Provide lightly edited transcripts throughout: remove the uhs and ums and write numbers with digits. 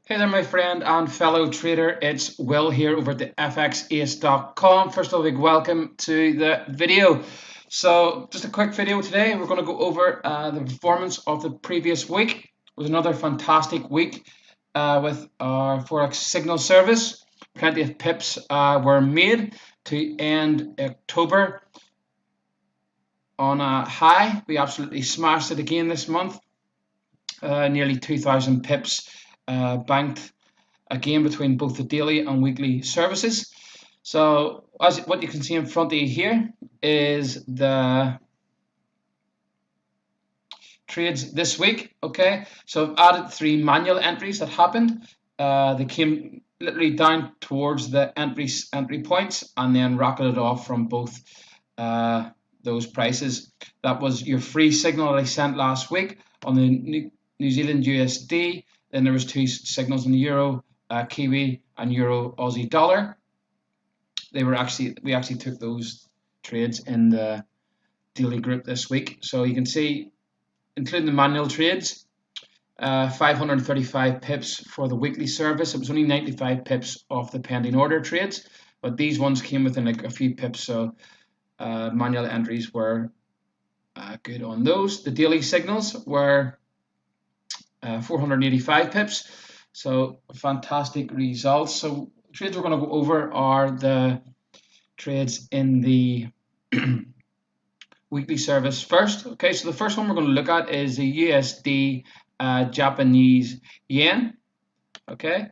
Hey there, my friend and fellow trader. It's Will here over at the FXAce.com. First of all, big welcome to the video. So, just a quick video today. We're going to go over the performance of the previous week. It was another fantastic week with our Forex signal service. Plenty of pips were made to end October on a high. We absolutely smashed it again this month. Nearly 2,000 pips banked again between both the daily and weekly services. So what you can see in front of you here is the trades this week. Okay, so I've added 3 manual entries that happened. They came literally down towards the entry points and then rocketed off from both those prices. That was your free signal that I sent last week on the New Zealand USD. Then there was 2 signals in the Euro, Kiwi, and Euro Aussie dollar. We actually took those trades in the daily group this week. So you can see, including the manual trades, 535 pips for the weekly service. It was only 95 pips off the pending order trades, but these ones came within like a few pips. So manual entries were good on those. The daily signals were 485 pips, so fantastic results. So trades we're going to go over are the trades in the weekly service first. Okay, so the first one we're going to look at is the USD Japanese yen. Okay,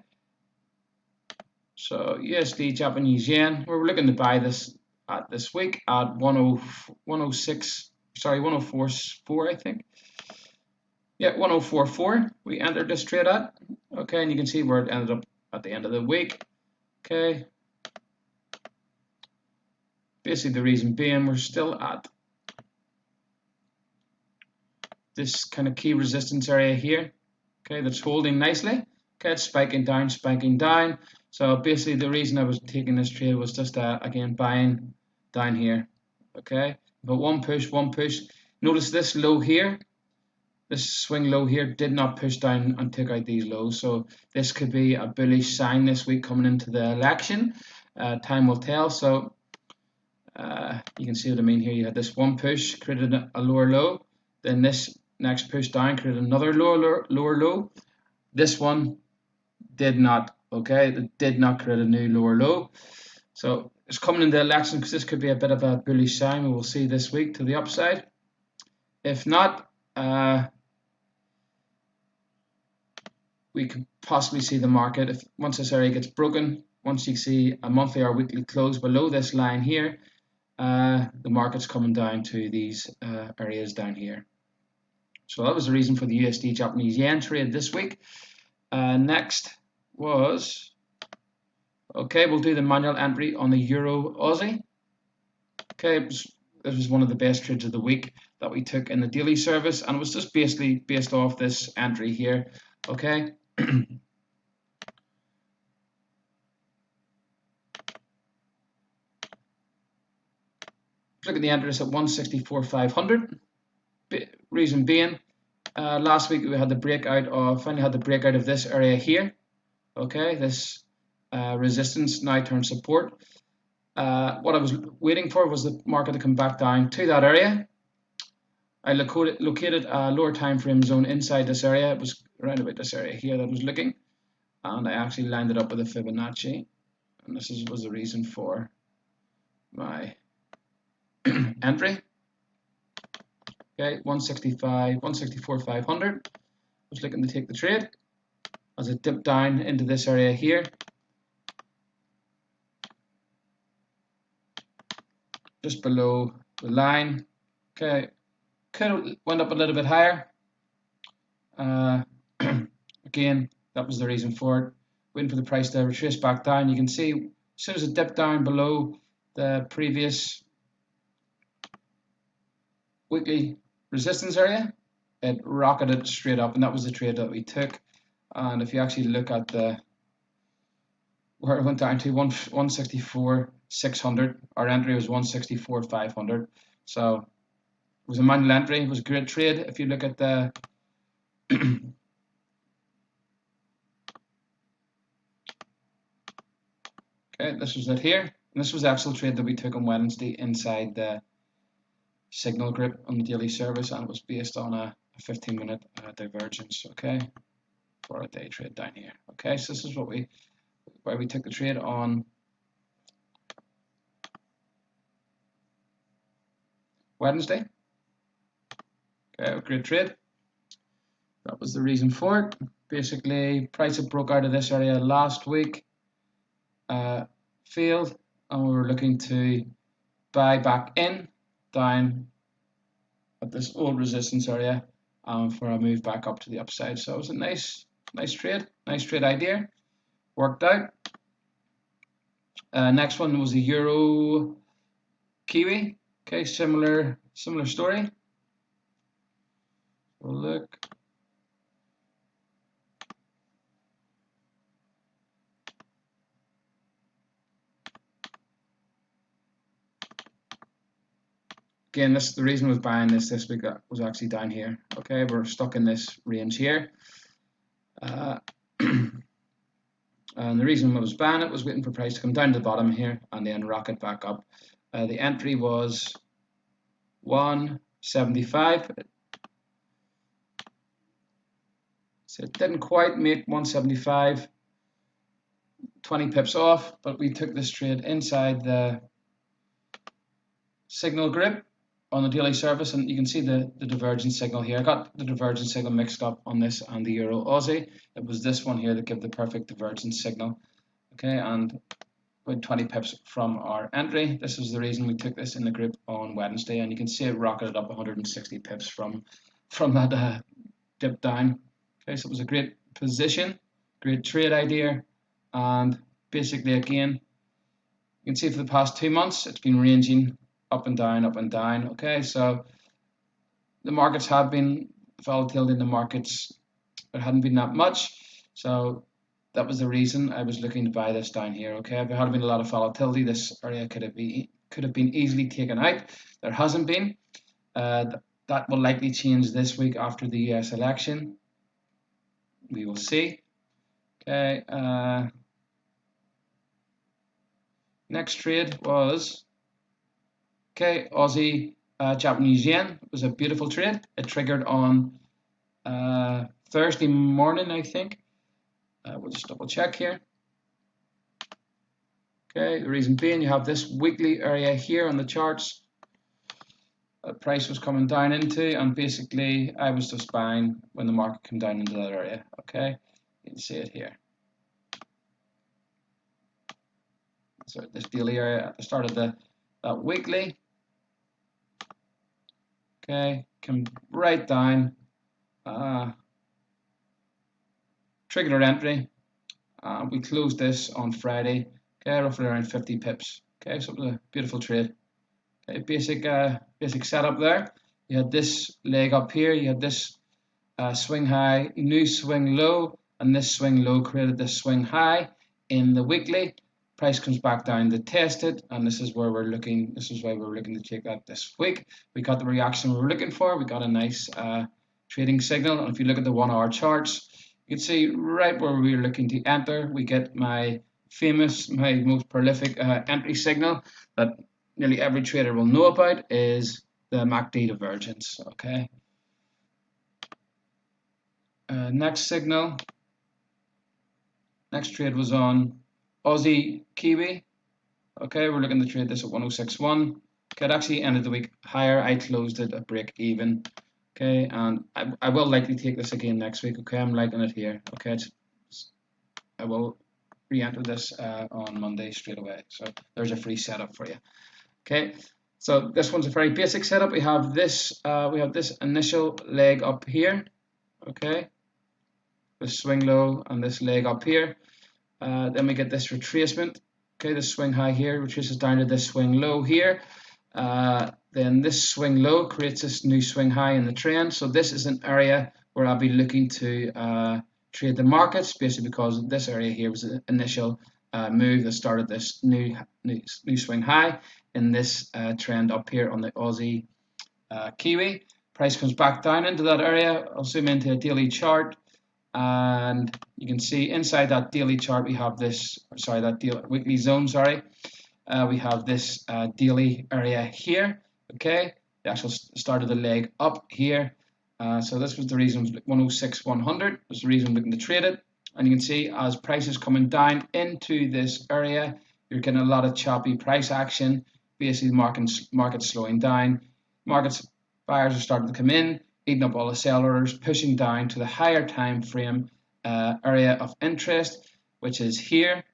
so USD Japanese yen, we're looking to buy this at this week at 104.4, I think. Yeah, 104.4 we entered this trade at. Okay, and you can see where it ended up at the end of the week. Okay, basically the reason being we're still at this kind of key resistance area here. Okay, that's holding nicely. Okay, it's spiking down, spiking down. So basically the reason I was taking this trade was just again buying down here. Okay, but one push. Notice this low here. This swing low here did not push down and take out these lows, so this could be a bullish sign this week coming into the election. Time will tell. So you can see what I mean here. You had this one push, created a lower low, then this next push down created another lower low. This one did not. Okay, it did not create a new lower low. So it's coming into the election because this could be a bit of a bullish sign. We will see this week to the upside. If not, we could possibly see the market, if once this area gets broken, once you see a monthly or weekly close below this line here, the market's coming down to these areas down here. So that was the reason for the USD Japanese yen trade this week. Next was, okay, we'll do the manual entry on the Euro Aussie. Okay, this was one of the best trades of the week that we took in the daily service, and it was just basically based off this entry here. Okay. Look at the entries at 164.500. Reason being, last week we had the breakout of, finally had the breakout of this area here. Okay, this resistance now turned support. What I was waiting for was the market to come back down to that area. I located a lower time frame zone inside this area. It was around about this area here that I was looking, and I actually lined it up with a Fibonacci, and this was the reason for my entry. Okay, 164.500. Was looking to take the trade as it dipped down into this area here. Just below the line. Okay, could have went up a little bit higher. Again, that was the reason for it. Waiting for the price to retrace back down. You can see as soon as it dipped down below the previous weekly resistance area, it rocketed straight up, and that was the trade that we took. And if you actually look at the where it went down to 164.600, our entry was 164.500. So it was a manual entry. It was a great trade. If you look at the Okay, this was it here. And this was the actual trade that we took on Wednesday inside the signal group on the daily service, and it was based on a 15-minute divergence, okay, for a day trade down here. Okay, so this is where we took the trade on Wednesday. Okay, a great trade. That was the reason for it. Basically, price had broke out of this area last week, failed, and we were looking to buy back in down at this old resistance area for a move back up to the upside. So it was a nice trade idea. Worked out. Next one was the Euro Kiwi. Okay, similar story. We'll look. Again, the reason I was buying this week was actually down here. Okay, we're stuck in this range here. And the reason I was buying it was waiting for price to come down to the bottom here and then rocket back up. The entry was 175. So it didn't quite make 175, 20 pips off, but we took this trade inside the signal group on the daily service, and you can see the divergence signal here. I got the divergence signal mixed up on this and the Euro Aussie. It was this one here that gave the perfect divergence signal. Okay, and with 20 pips from our entry. This is the reason we took this in the group on Wednesday, and you can see it rocketed up 160 pips from that dip down. Okay, so it was a great position, great trade idea, and basically again, you can see for the past 2 months it's been ranging up and down, up and down. Okay, so the markets have been volatility in the markets. There hadn't been that much, so that was the reason I was looking to buy this down here. Okay, if there had been a lot of volatility, this area could have been easily taken out. There hasn't been. That will likely change this week after the US election. We will see. Okay. Next trade was Aussie Japanese yen. It was a beautiful trade. It triggered on Thursday morning, I think. We'll just double check here. Okay, the reason being you have this weekly area here on the charts. Price was coming down into, and basically I was just buying when the market came down into that area. Okay, you can see it here. So this daily area at the start of that weekly. Okay, come right down. Triggered our entry. We closed this on Friday. Okay, roughly around 50 pips. Okay, so it was a beautiful trade. Okay, basic setup there. You had this leg up here. You had this swing high, new swing low, and this swing low created this swing high in the weekly. Price comes back down to test it, and this is where we're looking. This is why we're looking to take that this week. We got the reaction we were looking for. We got a nice trading signal, and if you look at the 1 hour charts, you can see right where we were looking to enter. We get my most prolific entry signal that nearly every trader will know about is the MACD divergence. Okay. Next trade was on Aussie Kiwi. Okay, we're looking to trade this at 1061. Okay, it actually ended the week higher. I closed it at break even. Okay, and I will likely take this again next week. Okay, I'm liking it here. Okay, I will re-enter this on Monday straight away. So there's a free setup for you. Okay, so this one's a very basic setup. We have this initial leg up here. Okay, this swing low and this leg up here. Then we get this retracement. Okay, this swing high here retraces down to this swing low here. Then this swing low creates this new swing high in the trend. So this is an area where I'll be looking to trade the markets, basically because this area here was the initial move that started this new swing high in this trend up here on the Aussie Kiwi. Price comes back down into that area. I'll zoom into a daily chart. and you can see inside that daily chart we have this, sorry, that weekly zone, sorry. We have this daily area here, okay? The actual start of the leg up here. So this was the reason 106.100 was the reason I'm looking to trade it. And you can see as prices coming down into this area, you're getting a lot of choppy price action. Basically, the market's slowing down. Buyers are starting to come in, eating up all the sellers, pushing down to the higher time frame area of interest, which is here.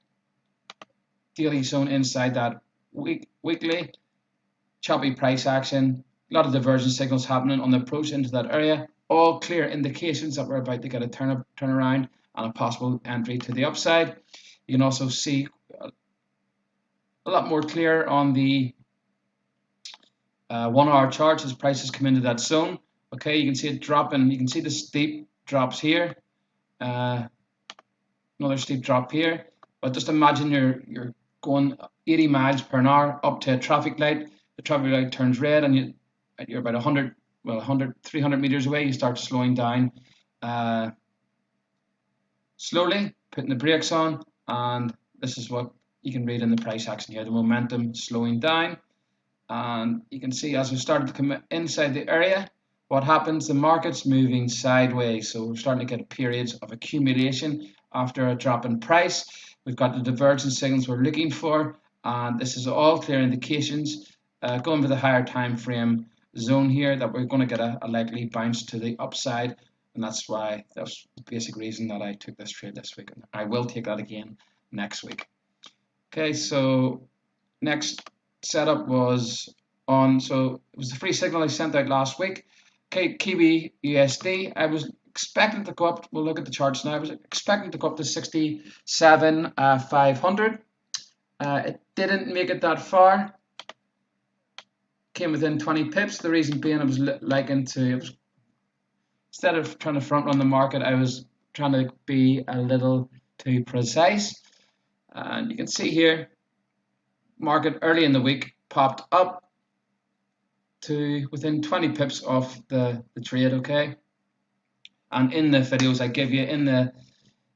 Daily zone inside that weekly. Choppy price action. A lot of divergence signals happening on the approach into that area. All clear indications that we're about to get a turnaround and a possible entry to the upside. You can also see a lot more clear on the 1 hour charts as prices come into that zone. Okay, you can see it dropping. You can see the steep drops here. Another steep drop here. But just imagine you're going 80 miles per hour up to a traffic light. The traffic light turns red, and you're about 300 meters away. You start slowing down slowly, putting the brakes on, and this is what you can read in the price action here. The momentum slowing down, and you can see as we started to come inside the area, what happens? The market's moving sideways, so we're starting to get periods of accumulation after a drop in price. We've got the divergence signals we're looking for, and this is all clear indications going for the higher time frame zone here that we're going to get a likely bounce to the upside, and that's the basic reason that I took this trade this week. I will take that again next week. Okay, so next setup was so it was the free signal I sent out last week. Okay, Kiwi USD. I was expecting to go up. We'll look at the charts now. I was expecting to go up to 67,500. It didn't make it that far. Came within 20 pips. The reason being, I was instead of trying to front run the market, I was trying to be a little too precise. And you can see here, market early in the week popped up to within 20 pips of the trade, okay? And in the videos I give you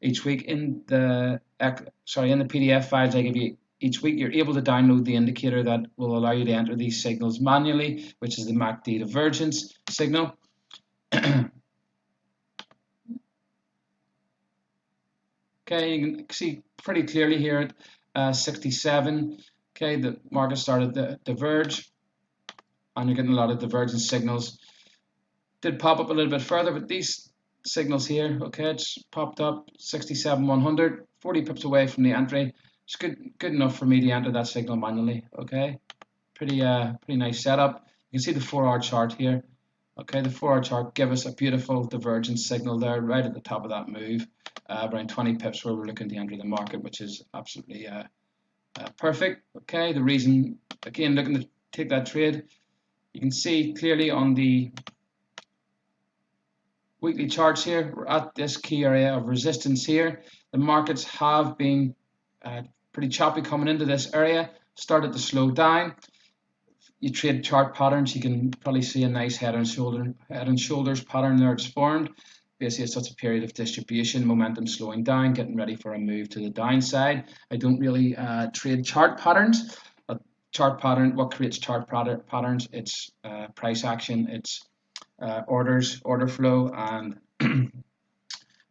each week in the PDF files I give you each week, you're able to download the indicator that will allow you to enter these signals manually, which is the MACD divergence signal. Okay, you can see pretty clearly here at 67. Okay, the market started to diverge, and you're getting a lot of divergence signals. Did pop up a little bit further, but these signals here, okay, it's popped up 67,100, 40 pips away from the entry. It's good enough for me to enter that signal manually. Okay, pretty nice setup. You can see the 4 hour chart here. Okay, the 4 hour chart give us a beautiful divergence signal there right at the top of that move, around 20 pips where we're looking to enter the market, which is absolutely perfect. Okay, the reason, again, looking to take that trade, you can see clearly on the weekly charts here, we're at this key area of resistance here. The markets have been pretty choppy coming into this area, started to slow down. You trade chart patterns, you can probably see a nice head and shoulders pattern there it's formed. Basically, it's such a period of distribution, momentum slowing down, getting ready for a move to the downside. I don't really trade chart patterns. What creates chart patterns? It's price action, it's order flow, and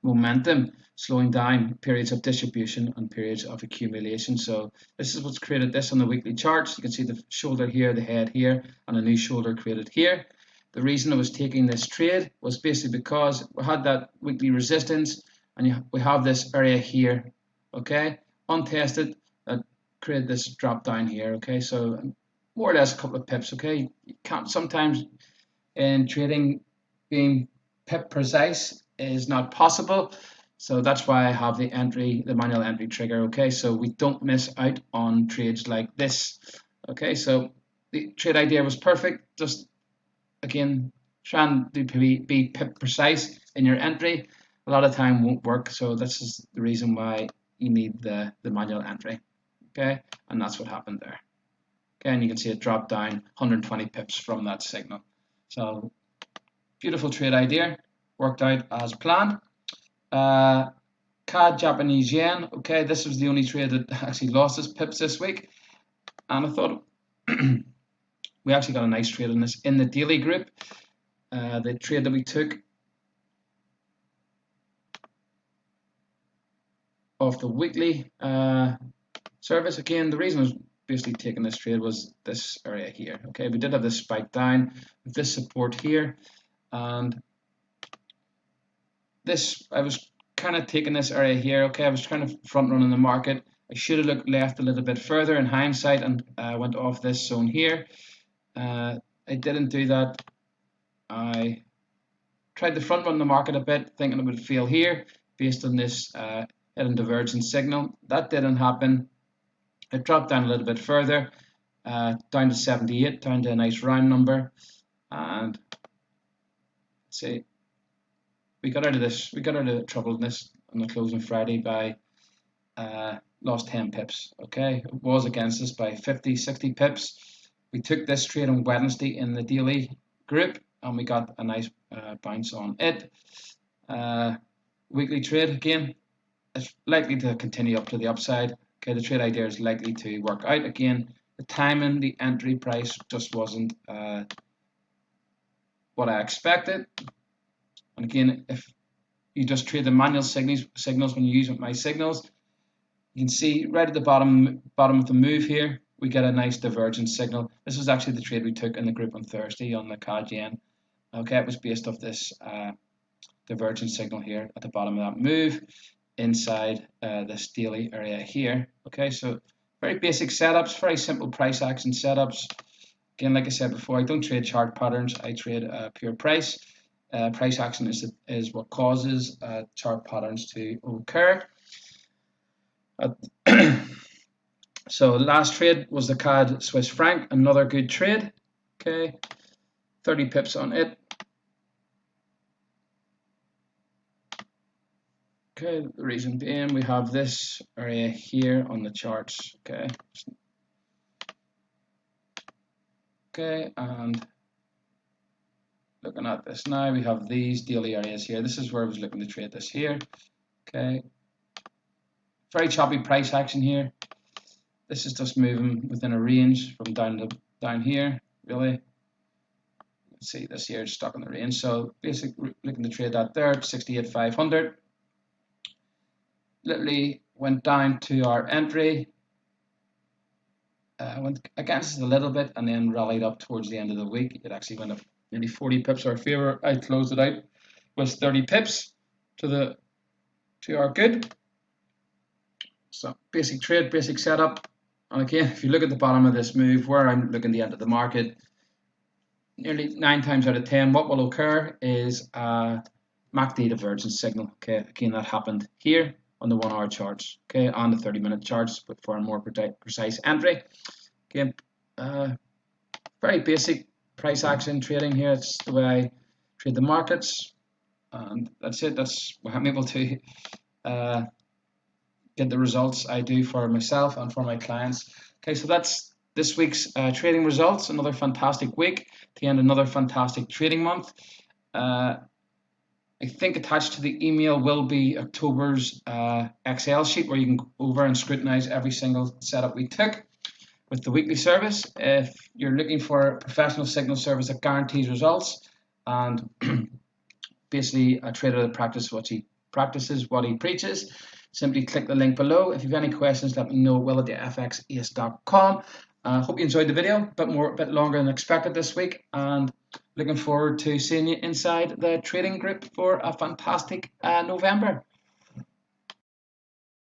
momentum slowing down, periods of distribution and periods of accumulation. So this is what's created this on the weekly charts. You can see the shoulder here, the head here, and a new shoulder created here. The reason I was taking this trade was basically because we had that weekly resistance, and we have this area here, okay, untested, that created this drop down here, okay. So more or less a couple of pips, okay. You can't, sometimes in trading, being pip precise is not possible. So that's why I have the manual entry trigger, okay, so we don't miss out on trades like this. Okay, so the trade idea was perfect. Just again, trying to be pip precise in your entry a lot of time won't work, so this is the reason why you need the manual entry. Okay, and that's what happened there. Okay, and you can see it dropped down 120 pips from that signal. So beautiful trade idea, worked out as planned. CAD Japanese yen. Okay, this was the only trade that actually lost its pips this week, and I thought we actually got a nice trade in this in the daily group. The trade that we took off the weekly service. Again, the reason I was basically taking this trade was this area here. Okay, we did have this spike down with this support here, and this I was kind of taking this area here. Okay, I was trying to front run in the market. I should have looked left a little bit further in hindsight and went off this zone here. I didn't do that. I tried to front run the market a bit, thinking it would fail here based on this hidden divergence signal. That didn't happen. It dropped down a little bit further, down to 78, down to a nice round number, and let's see, we got out of this. We got out of trouble in this on the closing Friday by lost 10 pips. Okay, it was against us by 50, 60 pips. We took this trade on Wednesday in the daily group, and we got a nice bounce on it. Weekly trade again, it's likely to continue up to the upside. Okay, the trade idea is likely to work out again. The timing, the entry price just wasn't what I expected. And again, if you just trade the manual signals when you use my signals, you can see right at the bottom of the move here, we get a nice divergence signal. This is actually the trade we took in the group on Thursday on the CAD yen. Okay, it was based off this divergence signal here at the bottom of that move inside this daily area here. Okay, so very basic setups, very simple price action setups. Again, like I said before, I don't trade chart patterns, I trade pure price. Price action is what causes chart patterns to occur. So last trade was the CAD Swiss franc, another good trade. Okay, 30 pips on it. Okay, the reason being we have this area here on the charts. Okay, and looking at this now, we have these daily areas here. This is where I was looking to trade this here. Okay, very choppy price action here. This is just moving within a range from down here, really. Let's see, this here is stuck in the range. So basically looking to trade that there at 68,500. Literally went down to our entry, went against it a little bit, and then rallied up towards the end of the week. It actually went up nearly 40 pips our favor. I closed it out with 30 pips to our good. So basic trade, basic setup. And again, if you look at the bottom of this move where I'm looking to enter the market, nearly 9 times out of 10, what will occur is MACD divergence signal. Okay, again, that happened here on the 1 hour charts, okay, on the 30-minute charts, but for a more precise entry. Again, very basic price action trading here. It's the way I trade the markets, and that's it. That's what I'm able to get the results I do for myself and for my clients. Okay, so that's this week's trading results. Another fantastic week to end another fantastic trading month. I think attached to the email will be October's Excel sheet where you can go over and scrutinize every single setup we took with the weekly service. If you're looking for a professional signal service that guarantees results and basically a trader that practices what he preaches, simply click the link below. If you have any questions, let me know, will@fxace.com. Hope you enjoyed the video, a bit longer than expected this week, and looking forward to seeing you inside the trading group for a fantastic November.